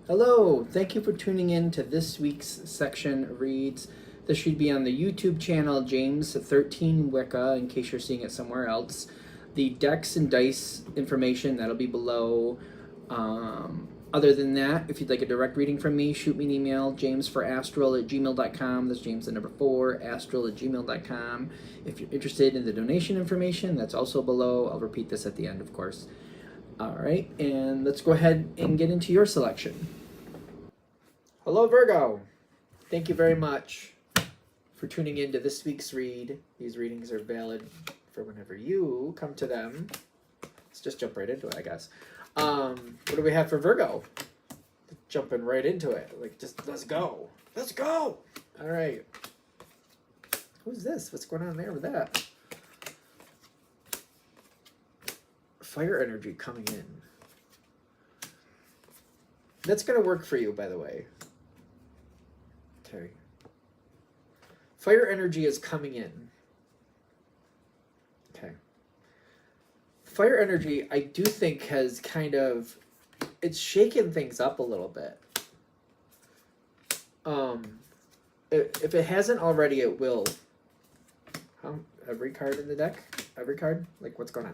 Hello, thank you for tuning in to this week's section reads. This should be on the YouTube channel James13 Wicca in case you're seeing it somewhere else. The decks and dice information that'll be below. Other than that, if you'd like a direct reading from me, shoot me an email, jamesforastral@gmail.com. That's James the number 4, astral@gmail.com. If you're interested in the donation information, that's also below. I'll repeat this at the end, of course. All right, and let's go ahead and get into your selection. Hello, Virgo. Thank you very much for tuning in to this week's read. These readings are valid for whenever you come to them. Let's just jump right into it, I guess. What do we have for Virgo? Jumping right into it. Like, just let's go. Let's go. All right. Who's this? What's going on there with that? Fire energy coming in. That's going to work for you, by the way. Okay. Fire energy is coming in. Okay. Fire energy, I do think, has kind of... It's shaken things up a little bit. If it hasn't already, it will. Every card in the deck? Every card? Like, what's going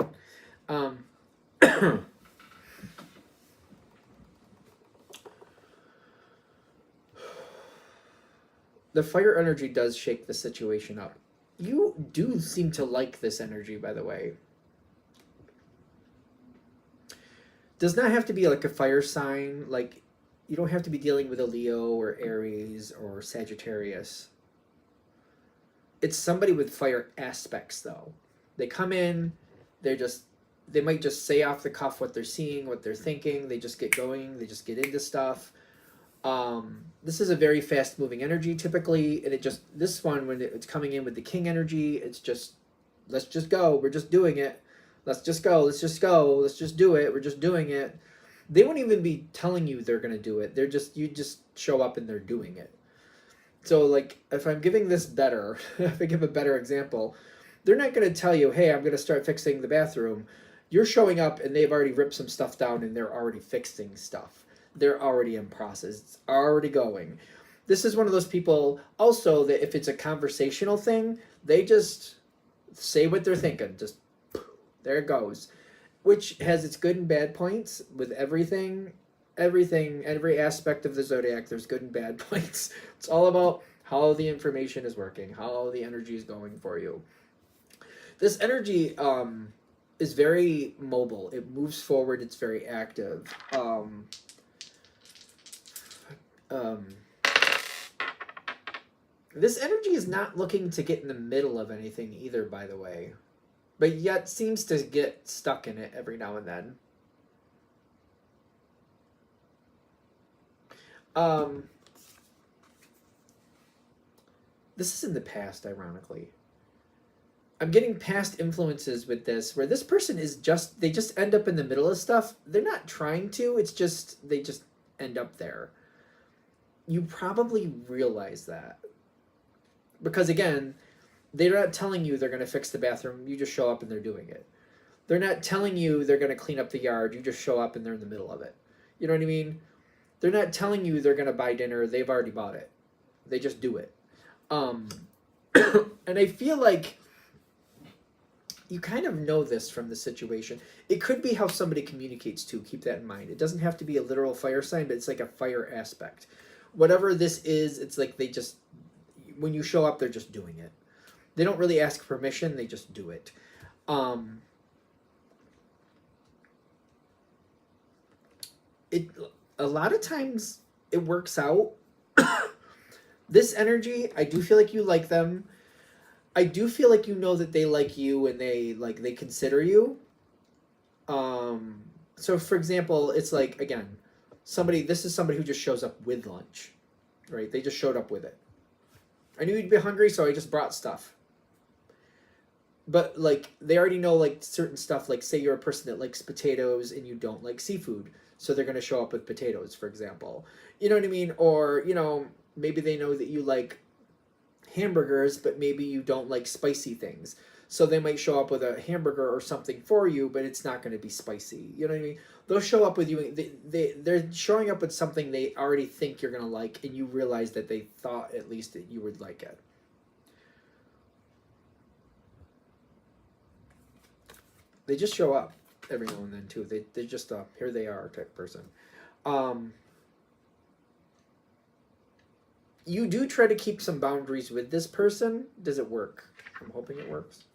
on? The fire energy does shake the situation up. You do seem to like this energy, by the way. Does not have to be like a fire sign. Like, you don't have to be dealing with a Leo or Aries or Sagittarius. It's somebody with fire aspects, though. They come in, they might just say off the cuff what they're seeing, what they're thinking. They just get going. They just get into stuff. This is a very fast moving energy typically. And this one, when it's coming in with the king energy, it's just, let's just go. We're just doing it. Let's just go. Let's just go. Let's just do it. We're just doing it. They won't even be telling you they're going to do it. You just show up and they're doing it. So like, if I'm giving this better, if I give a better example, they're not going to tell you, hey, I'm going to start fixing the bathroom. You're showing up and they've already ripped some stuff down and they're already fixing stuff. They're already in process. It's already going. This is one of those people also that if it's a conversational thing, they just say what they're thinking. Just there it goes. Which has its good and bad points with everything, every aspect of the zodiac. There's good and bad points. It's all about how the information is working, how the energy is going for you. This energy is very mobile. It moves forward. It's very active. This energy is not looking to get in the middle of anything either, by the way, but yet seems to get stuck in it every now and then. This is in the past, ironically. I'm getting past influences with this, where this person is they just end up in the middle of stuff. They're not trying to, they just end up there. You probably realize that. Because again, they're not telling you they're going to fix the bathroom. You just show up and they're doing it. They're not telling you they're going to clean up the yard. You just show up and they're in the middle of it. You know what I mean? They're not telling you they're going to buy dinner. They've already bought it. They just do it. And I feel like you kind of know this from the situation. It could be how somebody communicates too. Keep that in mind. It doesn't have to be a literal fire sign, but it's like a fire aspect. Whatever this is, it's like when you show up, they're just doing it. They don't really ask permission. They just do it. A lot of times it works out. This energy, I do feel like you like them. I do feel like you know that they like you and they consider you. So for example, it's like, again, this is somebody who just shows up with lunch, right? They just showed up with it. I knew you'd be hungry, so I just brought stuff. But like, they already know like certain stuff, like say you're a person that likes potatoes and you don't like seafood, so they're going to show up with potatoes, for example. You know what I mean? Or, maybe they know that you like hamburgers, but maybe you don't like spicy things. So they might show up with a hamburger or something for you, but it's not going to be spicy. You know what I mean? They'll show up with you. They're showing up with something they already think you're going to like, and you realize that they thought at least that you would like it. They just show up every now and then too. They just here they are type person. You do try to keep some boundaries with this person. Does it work? I'm hoping it works.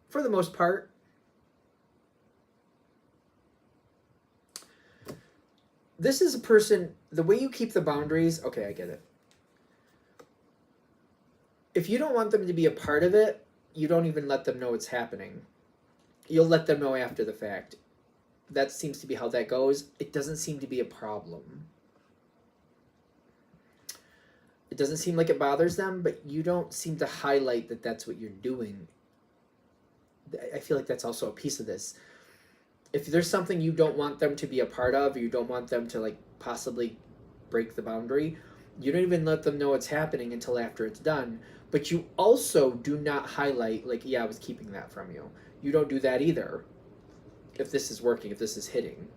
For the most part. This is a person, the way you keep the boundaries, okay, I get it. If you don't want them to be a part of it, you don't even let them know it's happening. You'll let them know after the fact. That seems to be how that goes. It doesn't seem to be a problem. It doesn't seem like it bothers them, but you don't seem to highlight that that's what you're doing. I feel like that's also a piece of this. If there's something you don't want them to be a part of, or you don't want them to like possibly break the boundary, you don't even let them know it's happening until after it's done. But you also do not highlight, like, yeah, I was keeping that from you. You don't do that either. If this is working, if this is hitting.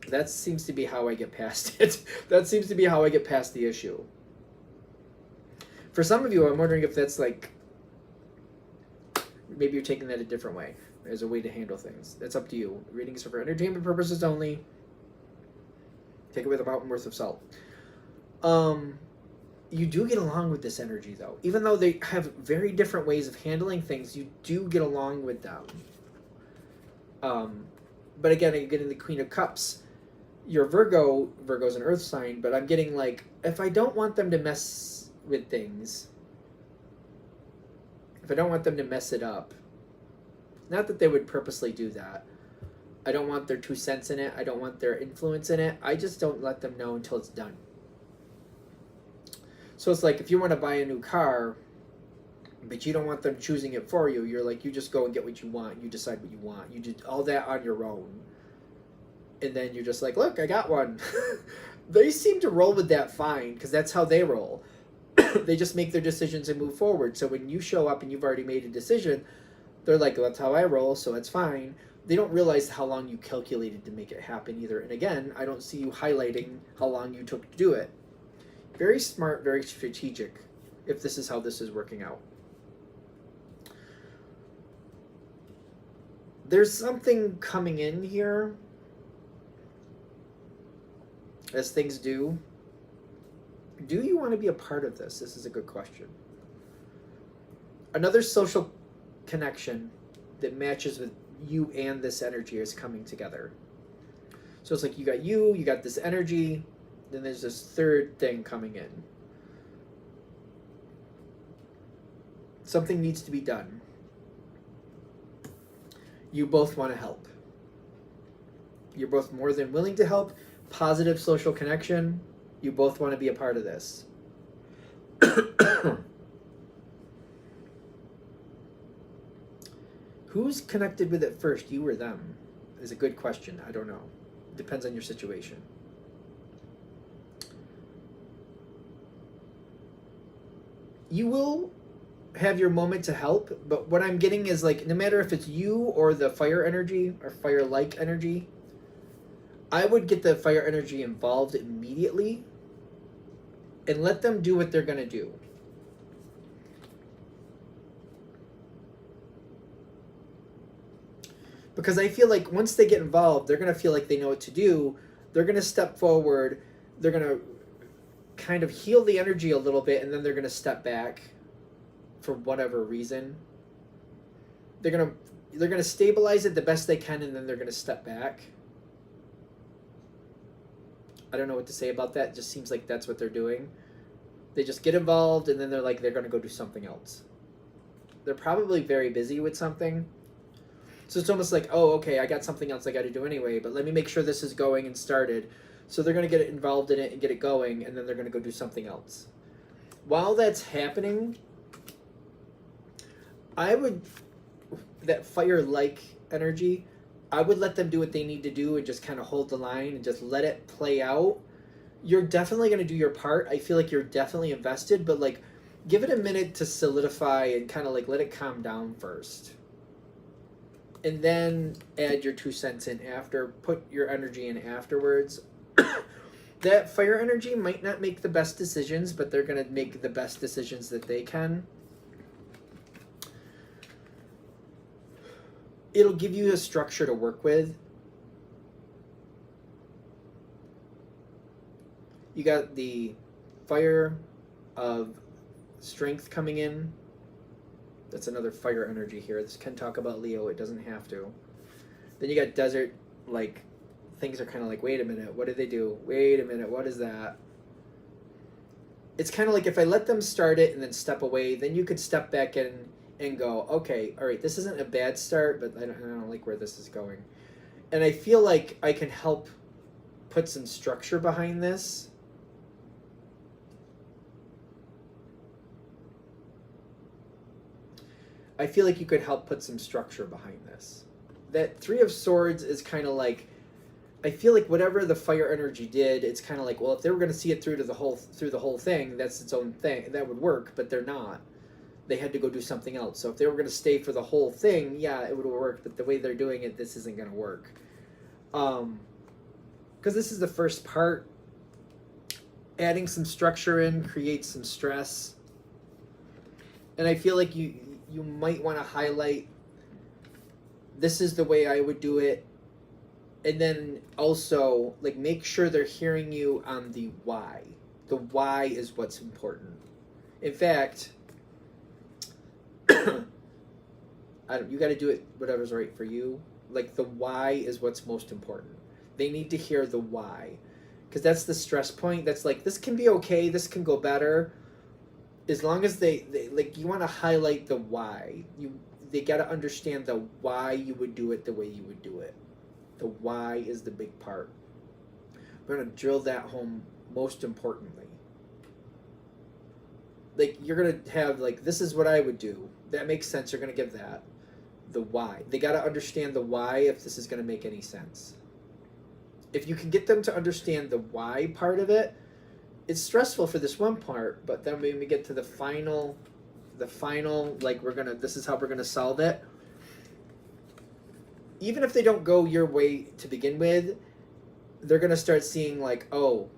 That seems to be how I get past it. That seems to be how I get past the issue. For some of you, I'm wondering if that's like, maybe you're taking that a different way. There's a way to handle things. That's up to you. Readings are for entertainment purposes only. Take it with a mountain worth of salt. You do get along with this energy, though. Even though they have very different ways of handling things, you do get along with them. But again, you're getting the Queen of Cups. You're Virgo. Virgo's an earth sign, but I'm getting like, if I don't want them to mess with things, if I don't want them to mess it up, not that they would purposely do that. I don't want their 2 cents in it. I don't want their influence in it. I just don't let them know until it's done. So it's like if you want to buy a new car, but you don't want them choosing it for you, you're like, you just go and get what you want. You decide what you want. You do all that on your own. And then you're just like, look, I got one. They seem to roll with that fine because that's how they roll. They just make their decisions and move forward. So when you show up and you've already made a decision, they're like, well, that's how I roll, so it's fine. They don't realize how long you calculated to make it happen either. And again, I don't see you highlighting how long you took to do it. Very smart, very strategic, if this is how this is working out. There's something coming in here, as things do. Do you want to be a part of this? This is a good question. Another social connection that matches with you and this energy is coming together. So it's like you got this energy, then there's this third thing coming in. Something needs to be done. You both want to help. You're both more than willing to help. Positive social connection. You both want to be a part of this. Who's connected with it first, you or them? Is a good question. I don't know. It depends on your situation. You will have your moment to help, but what I'm getting is like, no matter if it's you or the fire energy or fire-like energy, I would get the fire energy involved immediately and let them do what they're going to do. Because I feel like once they get involved, they're going to feel like they know what to do. They're going to step forward. They're going to kind of heal the energy a little bit, and then they're going to step back for whatever reason. They're going to stabilize it the best they can, and then they're going to step back. I don't know what to say about that. It just seems like that's what they're doing. They just get involved, and then they're like, they're going to go do something else. They're probably very busy with something. So it's almost like, oh, okay, I got something else I got to do anyway, but let me make sure this is going and started. So they're going to get involved in it and get it going, and then they're going to go do something else. While that's happening, that fire-like energy, I would let them do what they need to do and just kind of hold the line and just let it play out. you're definitely going to do your part. I feel like you're definitely invested, but like give it a minute to solidify and kind of like let it calm down first. And then add your 2 cents in after, put your energy in afterwards. That fire energy might not make the best decisions, but they're going to make the best decisions that they can. It'll give you a structure to work with. You got the fire of strength coming in. That's another fire energy here. This can talk about Leo. It doesn't have to. Then you got desert, like, things are kind of like, wait a minute, what did they do? Wait a minute, what is that? It's kind of like if I let them start it and then step away, then you could step back in and go, okay, all right, this isn't a bad start, but I don't like where this is going. And I feel like I can help put some structure behind this. I feel like you could help put some structure behind this. That 3 of Swords is kind of like, I feel like whatever the fire energy did, it's kind of like, well, if they were going to see it through the whole thing, that's its own thing. That would work, but they're not. They had to go do something else. So if they were going to stay for the whole thing, yeah, it would work. But the way they're doing it, this isn't going to work. Because this is the first part. Adding some structure in creates some stress. And I feel like you might want to highlight, this is the way I would do it. And then also, like, make sure they're hearing you on the why. The why is what's important. In fact, you got to do it whatever's right for you. Like, the why is what's most important. They need to hear the why. Because that's the stress point. That's like, this can be okay, this can go better. As long as they like, you want to highlight the why. They got to understand the why you would do it the way you would do it. The why is the big part. We're going to drill that home most importantly. Like, you're going to have, like, this is what I would do. That makes sense. You're going to give that. The why. They got to understand the why if this is going to make any sense. If you can get them to understand the why part of it, it's stressful for this one part, but then when we get to the final, like, this is how we're going to solve it. Even if they don't go your way to begin with, they're going to start seeing, like, oh,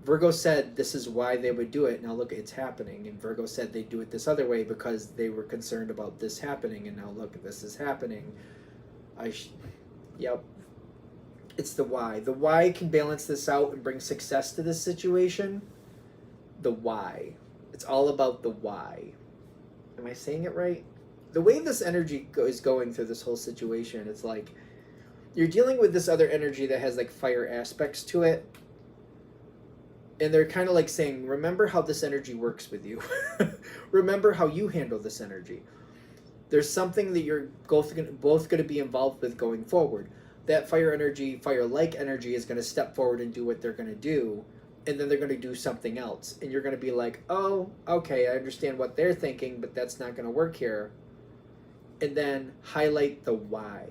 Virgo said this is why they would do it. Now look, it's happening. And Virgo said they'd do it this other way because they were concerned about this happening. And now look, this is happening. Yep. It's the why. The why can balance this out and bring success to this situation. The why. It's all about the why. Am I saying it right? The way this energy is going through this whole situation, it's like you're dealing with this other energy that has like fire aspects to it. And they're kind of like saying, remember how this energy works with you. Remember how you handle this energy. There's something that you're both going to be involved with going forward. That fire energy, fire-like energy is going to step forward and do what they're going to do. And then they're going to do something else. And you're going to be like, oh, okay, I understand what they're thinking, but that's not going to work here. And then highlight the why.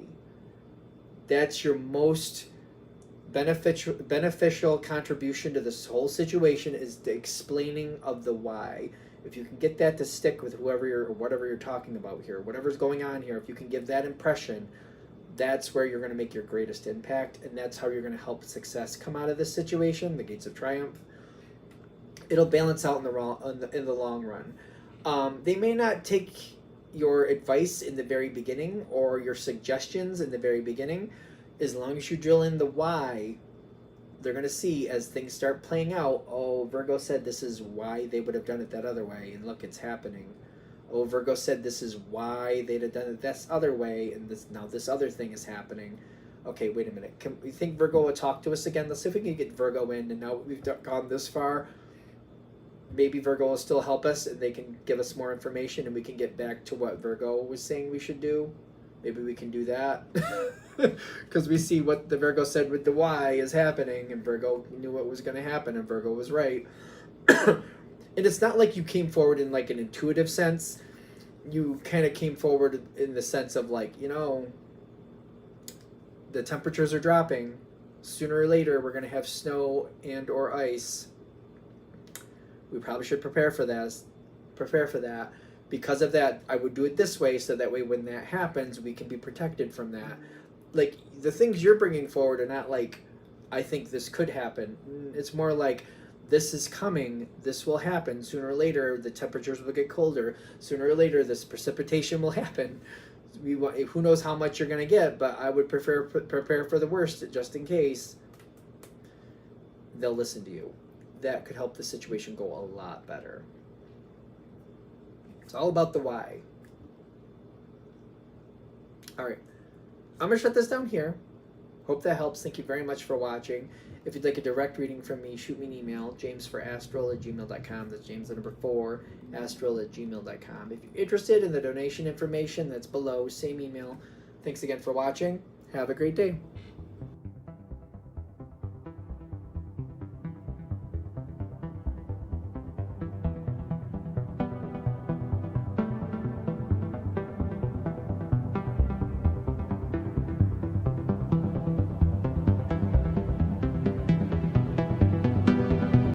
That's your most beneficial contribution to this whole situation, is the explaining of the why. If you can get that to stick with whoever or whatever you're talking about here, whatever's going on here, if you can give that impression, that's where you're going to make your greatest impact, and that's how you're going to help success come out of this situation, the gates of triumph. It'll balance out in the long run. They may not take your advice in the very beginning or your suggestions in the very beginning. As long as you drill in the why, they're going to see as things start playing out, oh, Virgo said this is why they would have done it that other way, and look, it's happening. Oh, Virgo said this is why they'd have done it this other way, and now this other thing is happening. Okay, wait a minute. Can we think Virgo will talk to us again? Let's see if we can get Virgo in, and now we've gone this far, maybe Virgo will still help us, and they can give us more information, and we can get back to what Virgo was saying we should do. Maybe we can do that. Because we see what the Virgo said with the why is happening, and Virgo knew what was going to happen, and Virgo was right. And it's not like you came forward in like an intuitive sense. You kind of came forward in the sense of like, the temperatures are dropping. sooner or later we're going to have snow and or ice. We probably should prepare for that. Because of that, I would do it this way, so that way when that happens, we can be protected from that. Like, the things you're bringing forward are not like, I think this could happen. It's more like, this is coming, this will happen. Sooner or later, the temperatures will get colder. Sooner or later, this precipitation will happen. Who knows how much you're going to get, but I would prepare for the worst, just in case. They'll listen to you. That could help the situation go a lot better. It's all about the why. All right. I'm going to shut this down here. Hope that helps. Thank you very much for watching. If you'd like a direct reading from me, shoot me an email, jamesforastral@gmail.com. That's James the number 4, astral@gmail.com. If you're interested in the donation information, that's below, same email. Thanks again for watching. Have a great day.